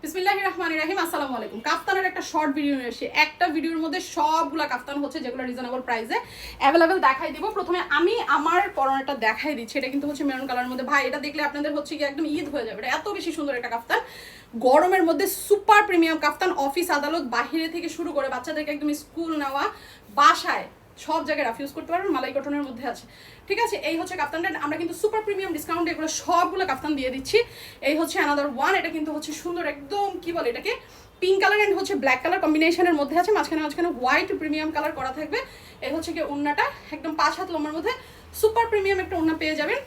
বিসমিল্লাহির রহমানির রহিম। আসসালামু আলাইকুম। কাফতানের একটা শর্ট ভিডিও নিয়ে এসেছি। একটা ভিডিওর মধ্যে সবগুলা কাফতান হচ্ছে যেগুলো রিজনেবল প্রাইসে অ্যাভেলেবেল দেখাই দিব। প্রথমে আমি আমার পরনেটা দেখাই দিচ্ছি। এটা কিন্তু হচ্ছে মেরুন কালারের মধ্যে। ভাই এটা দেখলে আপনাদের হচ্ছে কি একদম ঈদ হয়ে যাবে। এটা এত বেশি সুন্দর একটা কাফতান, গরমের মধ্যে সুপার প্রিমিয়াম কাফতান। অফিস আদালত বাহিরে থেকে শুরু করে বাচ্চাদেরকে একদম স্কুল নেওয়া, বাসায় সব জায়গায় রাফিউজ করতে পারবেন। মালাই কটনের মধ্যে আছে, ঠিক আছে। এই হচ্ছে কাফতানটা। আমরা কিন্তু সুপার প্রিমিয়াম ডিসকাউন্ট এগুলো সবগুলো কাফতান দিয়ে দিচ্ছি। এই হচ্ছে অ্যানাদার ওয়ান। এটা কিন্তু হচ্ছে সুন্দর একদম কি বলে এটাকে, পিঙ্ক কালার অ্যান্ড হচ্ছে ব্ল্যাক কালার কম্বিনেশনের মধ্যে আছে। মাঝখানে হোয়াইট প্রিমিয়াম কালার করা থাকবে। এই হচ্ছে কি ওড়নাটা, একদম 5 হাত লম্বার মধ্যে সুপার প্রিমিয়াম একটা ওড়না পেয়ে যাবেন।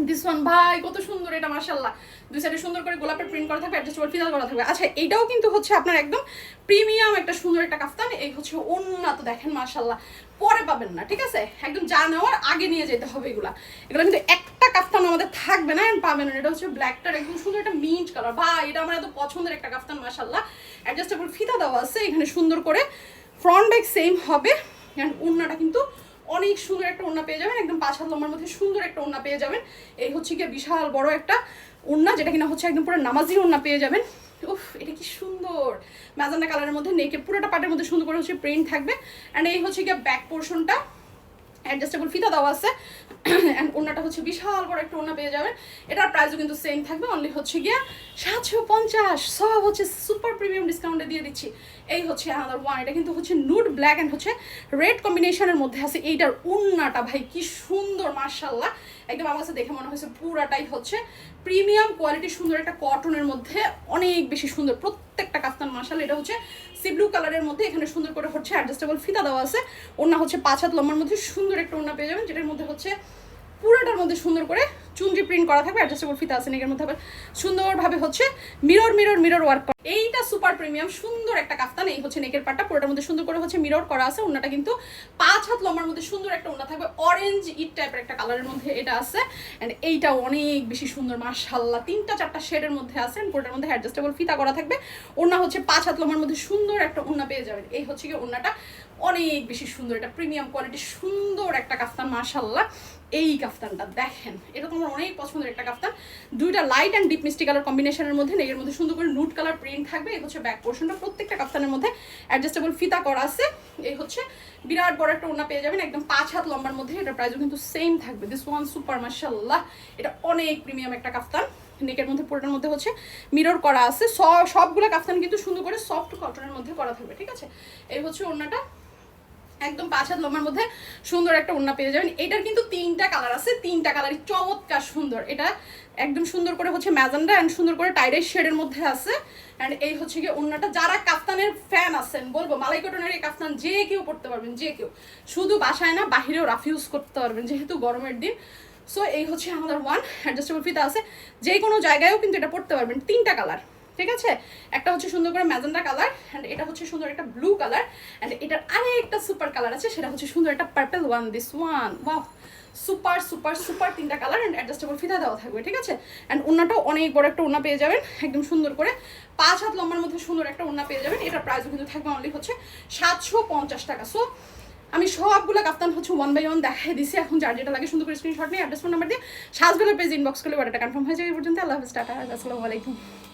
দিস ওয়ান ভাই কত সুন্দর এটা, মাশাআল্লাহ। দুই সাইডে সুন্দর করে গোলাপের প্রিন্ট করা থাকবে, অ্যাডজাস্টেবল ফিতাল করা থাকবে। আচ্ছা, এইটাও কিন্তু হচ্ছে আপনার একদম প্রিমিয়াম একটা সুন্দর একটা কাফতান। এই হচ্ছে ওড়না, তো দেখেন মাশাআল্লাহ, পরে পাবেন না, ঠিক আছে। একদম যা নেওয়ার আগে নিয়ে যেতে হবে। এগুলো কিন্তু একটা কাফতান আমাদের থাকবে না, পাবেন না। এটা হচ্ছে ব্ল্যাকটার একদম সুন্দর একটা মিন্ট কালার। ভাই এটা আমার এত পছন্দের একটা কাফতান, মাশাআল্লাহ। অ্যাডজাস্টেবল ফিতা দেওয়া আছে এখানে সুন্দর করে, ফ্রন্ট ব্যাক সেম হবে। অ্যান্ড ওড়নাটা কিন্তু অনেক সুন্দর একটা ওড়না পেয়ে যাবেন, একদম 5 হাত লম্বার মধ্যে সুন্দর একটা ওড়না পেয়ে যাবেন। এই হচ্ছে কি বিশাল বড় একটা ওড়না, যেটা কিনা হচ্ছে একদম পুরো নামাজি ওড়না পেয়ে যাবেন। উফ, এটা কি সুন্দর ম্যাজেন্টা কালারের মধ্যে। নেকের পুরোটা পার্টের মধ্যে সুন্দর করে হচ্ছে প্রিন্ট থাকবে। অ্যান্ড এই হচ্ছে গিয়ে ব্যাক পোর্শনটা, অ্যাডজাস্টেবল ফিতা দেওয়া আছে। অ্যান্ড ওড়নাটা হচ্ছে বিশাল বড় একটা ওড়না পেয়ে যাবেন। এটার প্রাইসও কিন্তু সেম থাকবে, অনলি হচ্ছে গিয়া 750। সব হচ্ছে সুপার প্রিমিয়াম ডিসকাউন্টে দিয়ে দিচ্ছি। এই হচ্ছে আনাদার ওয়ান। এটা কিন্তু হচ্ছে নুড ব্ল্যাক অ্যান্ড হচ্ছে রেড কম্বিনেশনের মধ্যে আছে। এইটার ওড়নাটা ভাই কি সুন্দর, মাশাআল্লাহ। একদম আমার কাছে দেখে মনে হয়েছে পুরাটাই হচ্ছে প্রিমিয়াম কোয়ালিটি, সুন্দর একটা কটনের মধ্যে, অনেক বেশি সুন্দর প্রত্যেকটা কাফতান, মাশাআল্লাহ। এটা হচ্ছে সি ব্লু কালারের মধ্যে, এখানে সুন্দর করে হচ্ছে অ্যাডজাস্টেবল ফিতা দেওয়া আছে। ওড়না হচ্ছে 5 হাত লম্বার মধ্যে সুন্দর একটা ওড়না পেয়ে যাবেন, যেটার মধ্যে হচ্ছে পুরোটার মধ্যে সুন্দর করে চুনরি প্রিন্ট করা থাকবে। অ্যাডজাস্টেবল ফিতা আছে, নেকের মধ্যে আবার সুন্দরভাবে হচ্ছে মিরর ওয়ার্ক। এইটা সুপার প্রিমিয়াম সুন্দর একটা কাফতান। এই হচ্ছে নেকের পাটটা, পুরোটার মধ্যে সুন্দর করে হচ্ছে মিরর করা আছে। ওড়নাটা কিন্তু 5 হাত লম্বার মধ্যে সুন্দর একটা ওড়না থাকবে, অরেঞ্জ ইট টাইপের একটা কালারের মধ্যে এটা আছে। অ্যান্ড এইটাও অনেক বেশি সুন্দর, মাশাআল্লাহ। 3-4টা শেডের মধ্যে আছে। পুরোটার মধ্যে অ্যাডজাস্টেবল ফিতা করা থাকবে। ওড়না হচ্ছে 5 হাত লম্বার মধ্যে সুন্দর একটা ওড়না পেয়ে যাবেন। এই হচ্ছে কি ওড়নাটা, অনেক বেশি সুন্দর। এটা প্রিমিয়াম কোয়ালিটি সুন্দর একটা কাফতান, মাশাআল্লাহ। এই কাফতানটা দেখেন, এটা তোমার অনেক পছন্দের একটা কাফতান। দুইটা লাইট অ্যান্ড ডিপ মিষ্টি কালার কম্বিনেশনের মধ্যে, নেকের মধ্যে সুন্দর করে নুট কালার প্রিন্ট থাকবে। এই হচ্ছে ব্যাক পোর্শনটা, প্রত্যেকটা কাফতানের মধ্যে অ্যাডজাস্টেবল ফিতা করা আছে। এই হচ্ছে বিরাট বড় একটা ওড়না পেয়ে যাবেন, একদম 5 হাত লম্বার মধ্যে। এটার প্রাইসও কিন্তু সেম থাকবে। দিস ওয়ান সুপার, মাশাআল্লাহ। এটা অনেক প্রিমিয়াম একটা কাফতান। নেকের মধ্যে পুরোটার মধ্যে হচ্ছে মিরর করা আছে। সবগুলো কাফতান কিন্তু সুন্দর করে সফট কটনের মধ্যে করা থাকবে, ঠিক আছে। এই হচ্ছে ওড়নাটা, একদম 5 হাত লম্বার মধ্যে সুন্দর একটা ওড়না পেয়ে যাবেন। এটার কিন্তু 3টা কালার আছে, 3টা কালারই চমৎকার সুন্দর। এটা একদম সুন্দর করে হচ্ছে ম্যাজেন্ডা অ্যান্ড সুন্দর করে টাইডাই শেডের মধ্যে আছে। অ্যান্ড এই হচ্ছে গিয়ে ওড়নাটা। যারা কাফতানের ফ্যান আছেন, বলবো মালাই কটনের এই কাফতান যে কেউ পড়তে পারবেন, যে কেউ, শুধু বাসায় না বাহিরেও রাফিউজ করতে পারবেন, যেহেতু গরমের দিন। সো এই হচ্ছে আমাদের ওয়ান। অ্যাডজাস্টেবল ফিতা আছে, যে কোনো জায়গায়ও কিন্তু এটা পড়তে পারবেন। 3টা কালার, ঠিক আছে। একটা হচ্ছে সুন্দর করে ম্যাজেন্টা কালার, অ্যান্ড এটা হচ্ছে সুন্দর একটা ব্লু কালার, অ্যান্ড এটার আরেকটা সুপার কালার আছে, সেটা হচ্ছে সুন্দর একটা purple one. This one wow, super super super 3টা কালার অ্যান্ড অ্যাডজাস্টেবল ফিতা দেওয়া থাকবে, ঠিক আছে। অ্যান্ড ওড়নাটাও অনেক বড় একটা ওড়না পেয়ে যাবেন, একদম সুন্দর করে 5 হাত লম্বার মধ্যে সুন্দর একটা ওড়না পেয়ে যাবেন। এটার প্রাইসও কিন্তু থাকবে অনলি হচ্ছে 750 টাকা। সো আমি সবগুলো কাফতান হচ্ছে 1 বাই 1 দেখাই দিছি। এখন যার যেটা লাগে সুন্দর করে স্ক্রিনশট নিয়ে অ্যাড্রেস ফোন নাম্বার দিয়ে সাজবেলা পেজ ইনবক্স করলে অর্ডারটা কনফার্ম হয়ে যাবে। এই পর্যন্ত আল্লাহ হাফেজ, টাটা, আসসালামু আলাইকুম।